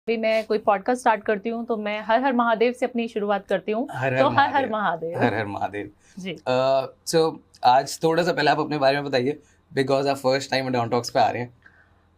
भी मैं कोई पॉडकास्ट स्टार्ट करती हूँ तो मैं हर हर महादेव से अपनी शुरुआत करती हूँ। तो हर हर महादेव, हर हर महादेव जी। सो आज थोड़ा सा पहले आप अपने बारे में बताइए, बिकॉज आप फर्स्ट टाइम डॉन टॉक्स पे आ रहे हैं।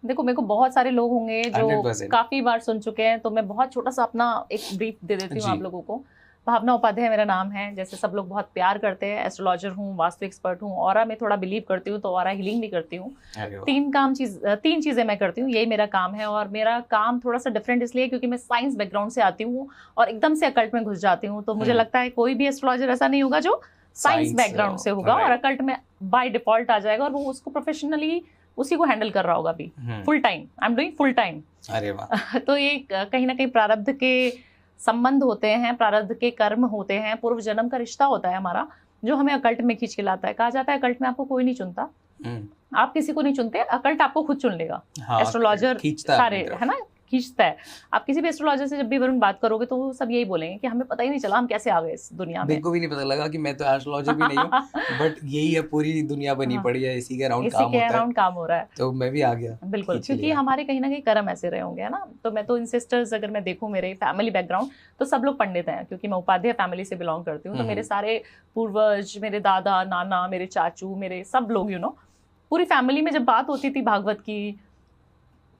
देखो, मेरे को बहुत सारे लोग होंगे जो 100%। काफी बार सुन चुके हैं, तो मैं बहुत छोटा सा अपना एक ब्रीफ दे देती हूँ जी। आप लोगों को। भावना उपाध्याय मेरा नाम है। जैसे सब लोग बहुत प्यार करते हैं, एस्ट्रोलॉजर हूँ, वास्तु एक्सपर्ट हूँ, ऑरा में थोड़ा बिलीव करती हूँ, तो ऑरा हीलिंग भी करती हूँ। अरे वाह। तीन चीजें मैं करती हूँ, यही मेरा काम है। और मेरा काम थोड़ा सा डिफरेंट इसलिए क्योंकि मैं साइंस बैकग्राउंड से आती हूँ और एकदम से अकल्ट में घुस जाती हूँ। तो मुझे लगता है कोई भी एस्ट्रोलॉजर ऐसा नहीं होगा जो साइंस बैकग्राउंड से होगा और अकल्ट में बाय डिफॉल्ट आ जाएगा और वो उसको प्रोफेशनली उसी को हैंडल कर रहा होगा अभी full time. I am doing full time. अरे वाह। तो ये कहीं ना कहीं प्रारब्ध के संबंध होते हैं, प्रारब्ध के कर्म होते हैं, पूर्व जन्म का रिश्ता होता है हमारा, जो हमें अकल्ट में खींच के लाता है। कहा जाता है अकल्ट में आपको कोई नहीं चुनता, आप किसी को नहीं चुनते, अकल्ट आपको खुद चुन लेगा। हाँ, एस्ट्रोलॉजर सारे है ना, खींचता है। आप किसी भी एस्ट्रोलॉजर से जब भी वरुण बात करोगे तो वो सब यही बोलेंगे कि हमें पता ही नहीं चला हम कैसे आ गए इस दुनिया में। मेरे को भी नहीं पता लगा कि मैं तो एस्ट्रोलॉजर भी नहीं हूँ, बट यही है, पूरी दुनिया बनी पड़ी है, इसी के अराउंड काम हो रहा है, तो मैं भी आ गया। बिल्कुल, क्योंकि हमारे कहीं ना कहीं कर्म ऐसे रहे होंगे, है ना। तो मैं तो इंसेस्टर्स अगर मैं देखूं, मेरे फैमिली बैकग्राउंड तो सब लोग पंडित हैं, क्योंकि मैं उपाध्याय फैमिली से बिलोंग करती हूँ। तो मेरे सारे पूर्वज, मेरे दादा नाना, मेरे चाचू, मेरे सब लोग पूरी फैमिली में जब बात होती थी भागवत की,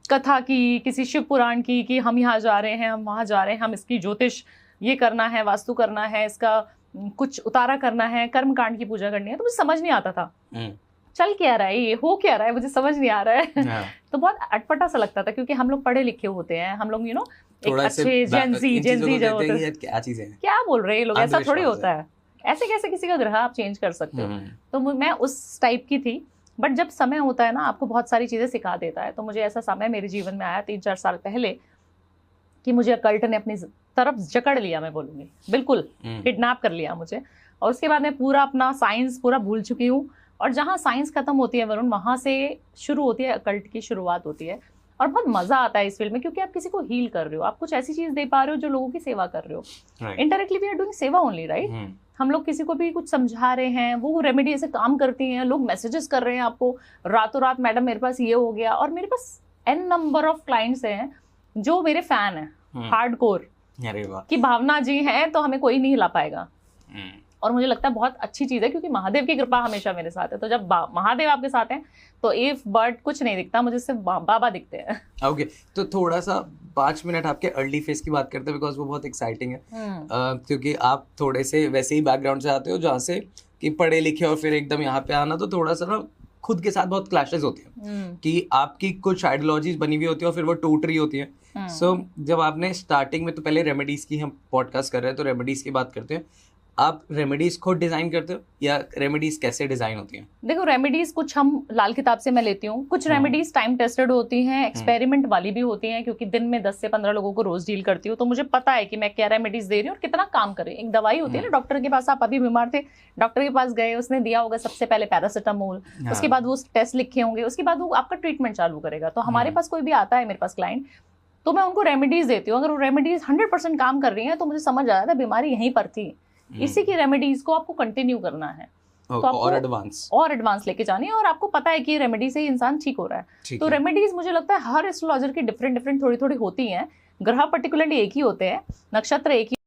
कथा की, किसी शिव पुराण की, कि हम यहाँ जा रहे हैं, हम वहाँ जा रहे हैं, हम इसकी ज्योतिष ये करना है, वास्तु करना है, इसका कुछ उतारा करना है, कर्म कांड की पूजा करनी है, तो मुझे समझ नहीं आता था चल क्या रहा है, ये हो क्या रहा है, मुझे समझ नहीं आ रहा है। तो बहुत अटपटा सा लगता था, क्योंकि हम लोग पढ़े लिखे होते हैं, हम लोग एक अच्छे जेंजी जो होते हैं, क्या चीजें हैं, क्या बोल रहे हैं ये लोग, ऐसा थोड़ी होता है, ऐसे कैसे किसी का ग्रह आप चेंज कर सकते हो। तो मैं उस टाइप की थी। बट जब समय होता है ना, आपको बहुत सारी चीजें सिखा देता है। तो मुझे ऐसा समय मेरे जीवन में आया 3-4 साल पहले कि मुझे अकल्ट ने अपनी तरफ जकड़ लिया, मैं बोलूंगी बिल्कुल किडनैप कर लिया मुझे। और उसके बाद मैं पूरा अपना साइंस पूरा भूल चुकी हूँ। और जहाँ साइंस खत्म होती है वरुण, वहां से शुरू होती है अकल्ट की शुरुआत होती है। और बहुत मजा आता है इस फील्ड में, क्योंकि आप किसी को हील कर रहे हो, आप कुछ ऐसी चीज दे पा रहे हो जो लोगों की सेवा कर रहे हो। इनडायरेक्टली वी आर डूइंग सेवा ओनली, राइट। हम लोग किसी को भी कुछ समझा रहे हैं, वो रेमेडी ऐसे काम करती हैं, लोग मैसेजेस कर रहे हैं आपको रातों रात, मैडम मेरे पास ये हो गया। और मेरे पास n नंबर ऑफ क्लाइंट्स हैं जो मेरे फैन हैं हार्डकोर, कि भावना जी हैं तो हमें कोई नहीं हिला पाएगा। और मुझे लगता है बहुत अच्छी चीज है, क्योंकि महादेव की कृपा हमेशा मेरे साथ है। तो जब महादेव आपके साथ हैं तो इफ बट कुछ नहीं दिखता, मुझे सिर्फ बाबा दिखते हैं। ओके, तो थोड़ा सा 5 मिनट आपके अर्ली फेज की बात करते हैं, बिकॉज वो बहुत एक्साइटिंग है। क्योंकि आप थोड़े से वैसे ही बैकग्राउंड से आते हो, जहाँ से कि पढ़े लिखे और फिर एकदम यहाँ पे आना, तो थोड़ा सा ना खुद के साथ बहुत क्लैशेस होती हैं कि आपकी कुछ आइडियोलॉजीज बनी हुई होती है और फिर वो टूट रही होती है। सो जब आपने स्टार्टिंग में, तो पहले रेमेडीज की हम पॉडकास्ट कर रहे हैं, तो रेमेडीज की बात करते हैं। आप रेमेडीज खुद डिजाइन करते हो या रेमेडीज कैसे डिजाइन होती हैं? देखो, रेमेडीज कुछ हम लाल किताब से मैं लेती हूँ, कुछ रेमेडीज टाइम टेस्टेड होती हैं, एक्सपेरिमेंट वाली भी होती हैं, क्योंकि दिन में 10 से 15 लोगों को रोज डील करती हूँ। तो मुझे पता है कि मैं क्या रेमेडीज दे रही हूँ और कितना काम कर रही हूँ। एक दवाई होती है ना, डॉक्टर के पास आप अभी बीमार थे, डॉक्टर के पास गए, उसने दिया होगा सबसे पहले पैरासिटामोल, उसके बाद वो टेस्ट लिखे होंगे, उसके बाद वो आपका ट्रीटमेंट चालू करेगा। तो हमारे पास कोई भी आता है, मेरे पास क्लाइंट, तो मैं उनको रेमेडीज देती हूँ। अगर वो रेमेडीज 100% काम कर रही है तो मुझे समझ आ जाता है बीमारी यहीं पर थी। इसी की रेमेडीज को आपको कंटिन्यू करना है, तो आपको और एडवांस लेके जानी है, और आपको पता है कि रेमेडी से ही इंसान ठीक हो रहा है। तो रेमेडीज मुझे लगता है हर एस्ट्रोलॉजर की डिफरेंट थोड़ी थोड़ी होती हैं। ग्रह पर्टिकुलरली एक ही होते हैं, नक्षत्र एक ही